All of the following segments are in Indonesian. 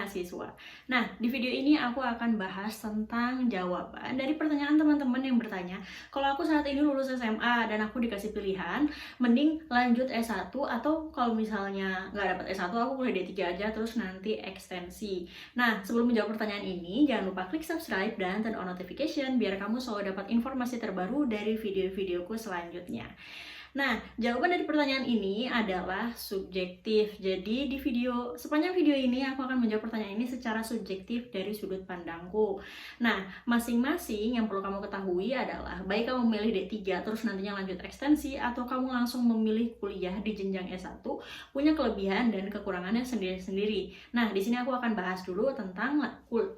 mahasiswa. Nah, di video ini aku akan bahas tentang jawaban dari pertanyaan teman-teman yang bertanya, kalau aku saat ini lulus SMA dan aku dikasih pilihan, mending lanjut S1 atau kalau misalnya nggak dapat S1, aku kuliah D3 aja terus nanti ekstensi. Nah, sebelum menjawab pertanyaan ini, jangan lupa klik subscribe dan turn on notification biar kamu selalu dapat informasi terbaru dari video-videoku selanjutnya. Nah, jawaban dari pertanyaan ini adalah subjektif. Jadi sepanjang video ini aku akan menjawab pertanyaan ini secara subjektif dari sudut pandangku. Nah, masing-masing yang perlu kamu ketahui adalah baik kamu memilih D3 terus nantinya lanjut ekstensi atau kamu langsung memilih kuliah di jenjang S1 punya kelebihan dan kekurangannya sendiri-sendiri. Nah, di sini aku akan bahas dulu tentang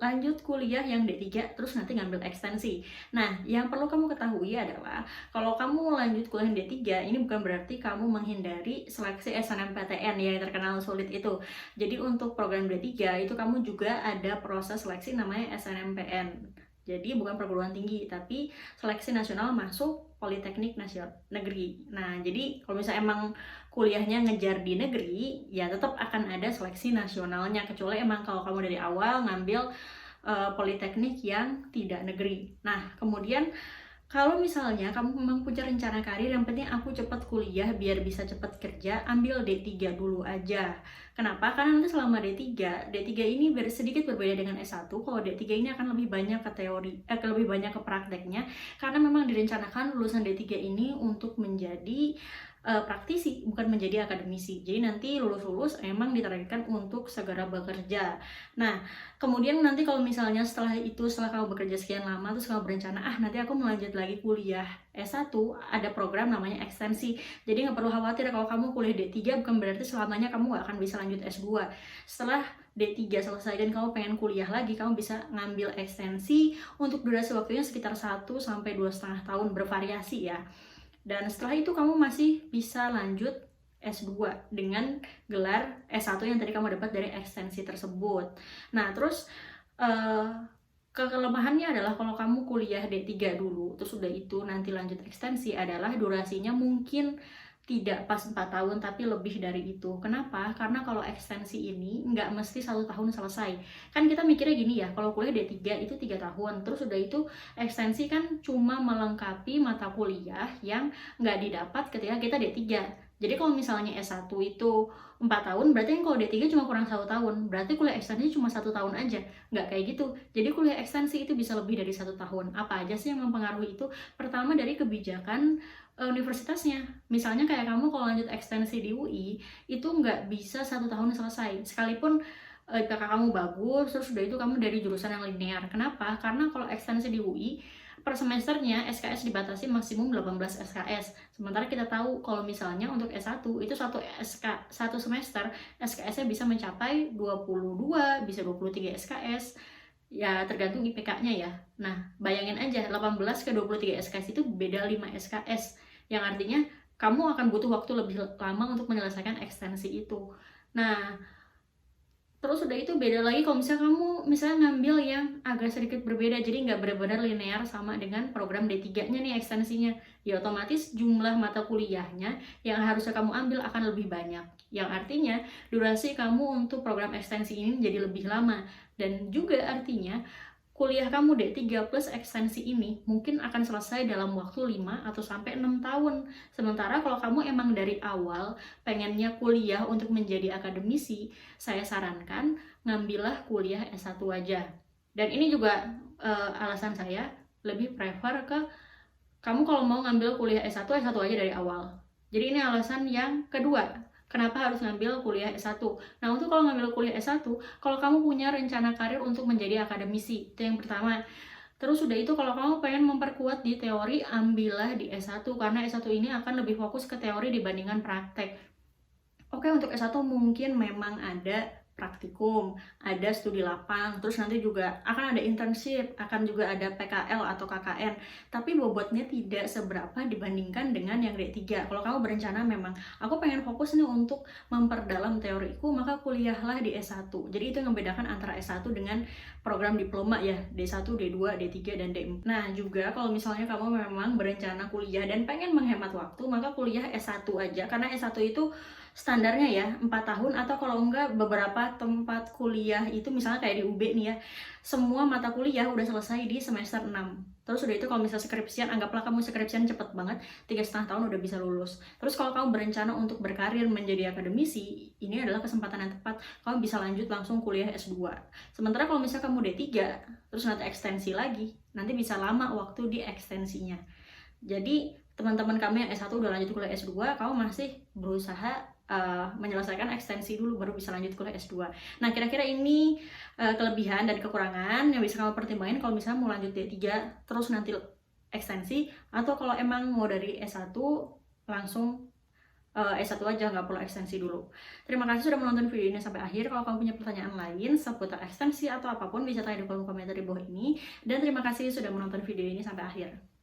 lanjut kuliah yang D3 terus nanti ngambil ekstensi. Nah, yang perlu kamu ketahui adalah kalau kamu lanjut kuliah D3 ini bukan berarti kamu menghindari seleksi SNMPTN yang terkenal sulit itu. Jadi untuk program D3 itu kamu juga ada proses seleksi namanya SNMPN. Jadi bukan perguruan tinggi, tapi seleksi nasional masuk Politeknik Nasional Negeri. Nah, jadi kalau misalnya emang kuliahnya ngejar di negeri, ya tetap akan ada seleksi nasionalnya. Kecuali emang kalau kamu dari awal ngambil politeknik yang tidak negeri. Nah, kemudian kalau misalnya kamu memang punya rencana karir, yang penting aku cepat kuliah biar bisa cepat kerja, ambil D3 dulu aja. Kenapa? Karena nanti selama D3 ini sedikit berbeda dengan S1. Kalau D3 ini akan lebih banyak ke teori, lebih banyak ke prakteknya, karena memang direncanakan lulusan D3 ini untuk menjadi praktisi, bukan menjadi akademisi. Jadi nanti lulus emang ditargetkan untuk segera bekerja. Nah, kemudian nanti kalau misalnya setelah kamu bekerja sekian lama, terus kamu berencana, nanti aku melanjut lagi kuliah S1, ada program namanya ekstensi. Jadi nggak perlu khawatir kalau kamu kuliah D3, bukan berarti selamanya kamu nggak akan bisa lanjut S2. Setelah D3 selesai dan kamu pengen kuliah lagi, kamu bisa ngambil ekstensi untuk durasi waktunya sekitar 1 sampai 2,5 tahun, bervariasi ya. Dan setelah itu kamu masih bisa lanjut S2 dengan gelar S1 yang tadi kamu dapat dari ekstensi tersebut. Nah, terus kelemahannya adalah kalau kamu kuliah D3 dulu, terus udah itu nanti lanjut ekstensi adalah durasinya mungkin tidak pas 4 tahun, tapi lebih dari itu. Kenapa? Karena kalau ekstensi ini nggak mesti 1 tahun selesai. Kan kita mikirnya gini ya, kalau kuliah D3 itu 3 tahun, terus udah itu ekstensi kan cuma melengkapi mata kuliah yang nggak didapat ketika kita D3. Jadi kalau misalnya S1 itu 4 tahun, berarti kalau D3 cuma kurang 1 tahun. Berarti kuliah ekstensi cuma 1 tahun aja. Nggak kayak gitu. Jadi kuliah ekstensi itu bisa lebih dari 1 tahun. Apa aja sih yang mempengaruhi itu? Pertama dari kebijakan universitasnya. Misalnya kayak kamu kalau lanjut ekstensi di UI, itu nggak bisa 1 tahun selesai. Sekalipun IPK kamu bagus, terus udah itu kamu dari jurusan yang linear. Kenapa? Karena kalau ekstensi di UI, per semesternya SKS dibatasi maksimum 18 SKS. Sementara kita tahu kalau misalnya untuk S1 itu satu semester SKS-nya bisa mencapai 22, bisa 23 SKS. Ya tergantung IPK-nya ya. Nah, bayangin aja 18 ke 23 SKS itu beda 5 SKS. Yang artinya kamu akan butuh waktu lebih lama untuk menyelesaikan ekstensi itu. Nah, terus udah itu beda lagi kalau misalnya ngambil yang agak sedikit berbeda, jadi nggak benar-benar linear sama dengan program D3-nya nih ekstensinya. Ya otomatis jumlah mata kuliahnya yang harusnya kamu ambil akan lebih banyak. Yang artinya durasi kamu untuk program ekstensi ini jadi lebih lama. Dan juga artinya kuliah kamu D3 plus ekstensi ini mungkin akan selesai dalam waktu 5 atau sampai 6 tahun. Sementara kalau kamu emang dari awal pengennya kuliah untuk menjadi akademisi, saya sarankan ngambillah kuliah S1 aja. Dan ini juga alasan saya lebih prefer ke kamu kalau mau ngambil kuliah S1 aja dari awal. Jadi ini alasan yang kedua. Kenapa harus ngambil kuliah S1? Nah, untuk kalau ngambil kuliah S1, kalau kamu punya rencana karir untuk menjadi akademisi, itu yang pertama. Terus udah itu kalau kamu pengen memperkuat di teori, ambillah di S1, karena S1 ini akan lebih fokus ke teori dibandingkan praktek. Oke, untuk S1 mungkin memang ada praktikum, ada studi lapang, terus nanti juga akan ada internship, akan juga ada PKL atau KKN, tapi bobotnya tidak seberapa dibandingkan dengan yang D3. Kalau kamu berencana memang, aku pengen fokus nih untuk memperdalam teoriku, maka kuliahlah di S1. Jadi itu yang membedakan antara S1 dengan program diploma ya, D1, D2, D3, dan D4. Nah, juga kalau misalnya kamu memang berencana kuliah dan pengen menghemat waktu, maka kuliah S1 aja, karena S1 itu standarnya ya 4 tahun, atau kalau enggak beberapa tempat kuliah itu misalnya kayak di UB nih ya, semua mata kuliah udah selesai di semester 6. Terus udah itu kalau misalnya skripsian, anggaplah kamu skripsian cepet banget, 3,5 tahun udah bisa lulus. Terus kalau kamu berencana untuk berkarir menjadi akademisi, ini adalah kesempatan yang tepat, kamu bisa lanjut langsung kuliah S2. Sementara kalau misalnya kamu D3, terus nanti ekstensi lagi, nanti bisa lama waktu di ekstensinya. Jadi teman-teman kami yang S1 udah lanjut kuliah S2, kamu masih berusaha menyelesaikan ekstensi dulu baru bisa lanjut kuliah S2. Nah, kira-kira ini kelebihan dan kekurangan yang bisa kamu pertimbangin kalau misalnya mau lanjut D3 terus nanti ekstensi, atau kalau emang mau dari S1 langsung S1 aja, nggak perlu ekstensi dulu. Terima kasih sudah menonton video ini sampai akhir. Kalau kamu punya pertanyaan lain seputar ekstensi atau apapun, bisa tanya di kolom komentar di bawah ini. Dan terima kasih sudah menonton video ini sampai akhir.